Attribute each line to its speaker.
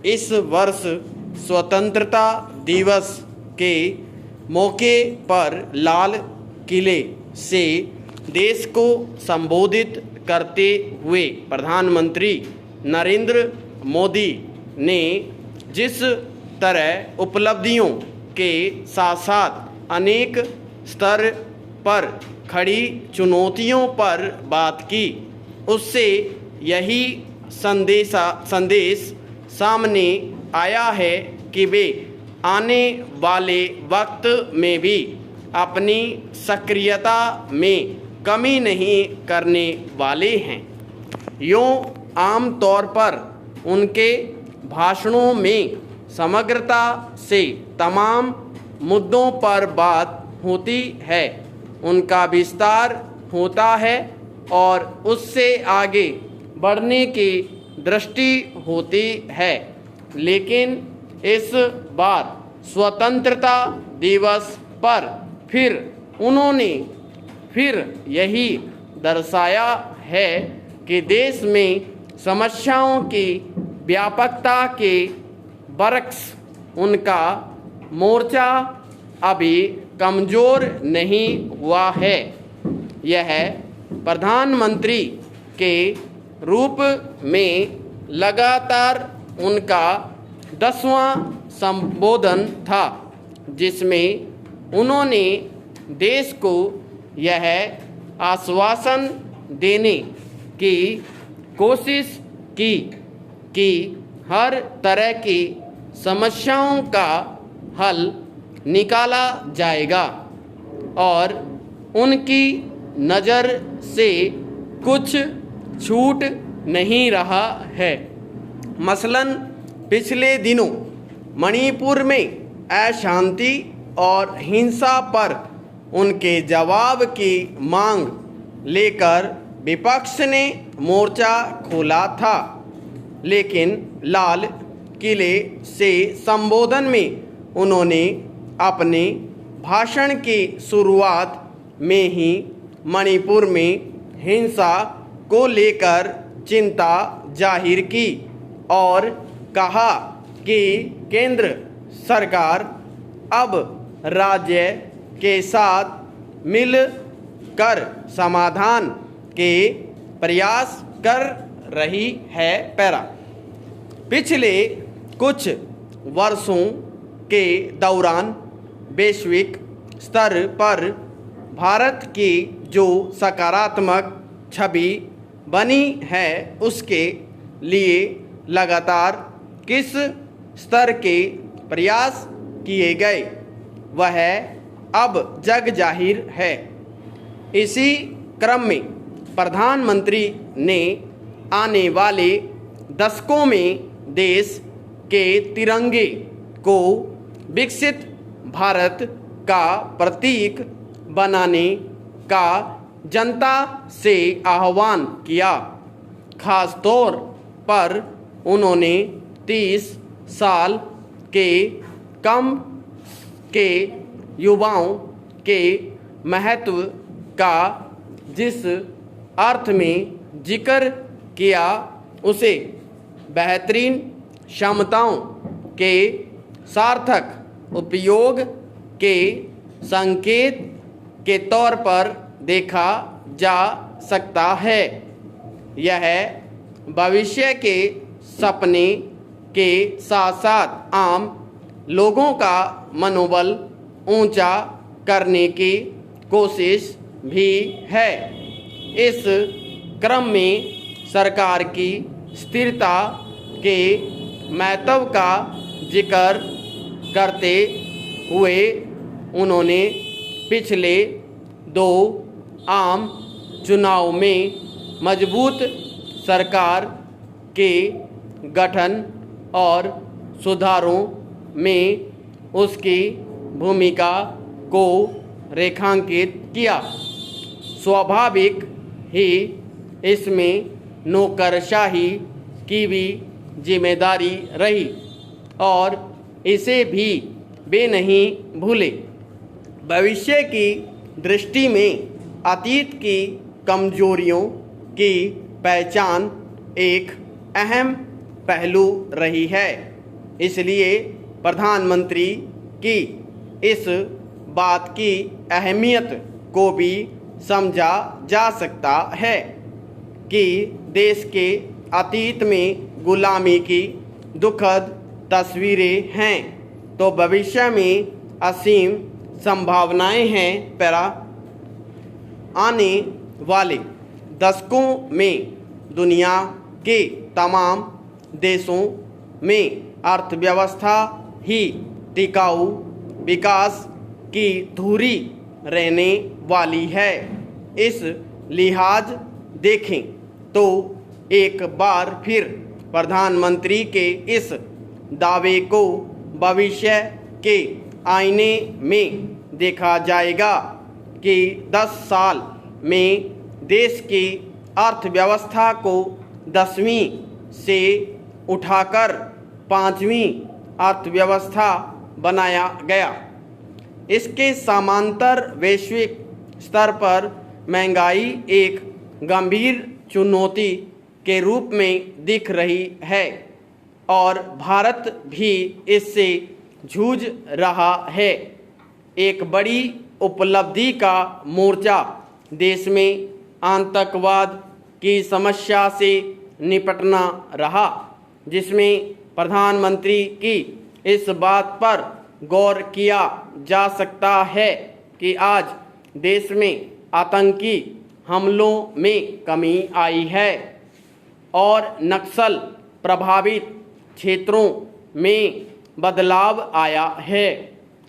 Speaker 1: इस वर्ष स्वतंत्रता दिवस के मौके पर लाल किले से देश को संबोधित करते हुए प्रधानमंत्री नरेंद्र मोदी ने जिस तरह उपलब्धियों के साथ साथ अनेक स्तर पर खड़ी चुनौतियों पर बात की, उससे यही संदेश सामने आया है कि वे आने वाले वक्त में भी अपनी सक्रियता में कमी नहीं करने वाले हैं। यूँ आम तौर पर उनके भाषणों में समग्रता से तमाम मुद्दों पर बात होती है, उनका विस्तार होता है और उससे आगे बढ़ने की दृष्टि होती है। लेकिन इस बार स्वतंत्रता दिवस पर फिर उन्होंने यही दर्शाया है कि देश में समस्याओं की व्यापकता के बरक्स उनका मोर्चा अभी कमज़ोर नहीं हुआ है। यह प्रधानमंत्री के रूप में लगातार उनका 10वां संबोधन था, जिसमें उन्होंने देश को यह आश्वासन देने की कोशिश की कि हर तरह की समस्याओं का हल निकाला जाएगा और उनकी नज़र से कुछ छूट नहीं रहा है। मसलन पिछले दिनों मणिपुर में अशांति और हिंसा पर उनके जवाब की मांग लेकर विपक्ष ने मोर्चा खोला था, लेकिन लाल किले से संबोधन में उन्होंने अपने भाषण की शुरुआत में ही मणिपुर में हिंसा को लेकर चिंता जाहिर की और कहा कि केंद्र सरकार अब राज्य के साथ मिलकर समाधान के प्रयास कर रही है। पिछले कुछ वर्षों के दौरान वैश्विक स्तर पर भारत की जो सकारात्मक छवि बनी है, उसके लिए लगातार किस स्तर के प्रयास किए गए वह अब जग जाहिर है। इसी क्रम में प्रधानमंत्री ने आने वाले दशकों में देश के तिरंगे को विकसित भारत का प्रतीक बनाने का जनता से आह्वान किया। खास तौर पर उन्होंने 30 साल के कम के युवाओं के महत्व का जिस अर्थ में जिक्र किया, उसे बेहतरीन क्षमताओं के सार्थक उपयोग के संकेत के तौर पर देखा जा सकता है। यह भविष्य के सपने के साथ साथ आम लोगों का मनोबल ऊंचा करने की कोशिश भी है। इस क्रम में सरकार की स्थिरता के महत्व का जिक्र करते हुए उन्होंने पिछले 2 आम चुनाव में मजबूत सरकार के गठन और सुधारों में उसकी भूमिका को रेखांकित किया। स्वाभाविक ही इसमें नौकरशाही की भी जिम्मेदारी रही और इसे भी वे नहीं भूले। भविष्य की दृष्टि में अतीत की कमजोरियों की पहचान एक अहम पहलू रही है। इसलिए प्रधानमंत्री की इस बात की अहमियत को भी समझा जा सकता है कि देश के अतीत में गुलामी की दुखद तस्वीरें हैं तो भविष्य में असीम संभावनाएं हैं। आने वाले दशकों में दुनिया के तमाम देशों में अर्थव्यवस्था ही टिकाऊ विकास की धुरी रहने वाली है। इस लिहाज देखें तो एक बार फिर प्रधानमंत्री के इस दावे को भविष्य के आईने में देखा जाएगा कि 10 साल में देश की अर्थव्यवस्था को 10वीं से उठाकर 5वीं अर्थव्यवस्था बनाया गया। इसके समांतर वैश्विक स्तर पर महंगाई एक गंभीर चुनौती के रूप में दिख रही है और भारत भी इससे जूझ रहा है। एक बड़ी उपलब्धि का मोर्चा देश में आतंकवाद की समस्या से निपटना रहा, जिसमें प्रधानमंत्री की इस बात पर गौर किया जा सकता है कि आज देश में आतंकी हमलों में कमी आई है और नक्सल प्रभावित क्षेत्रों में बदलाव आया है।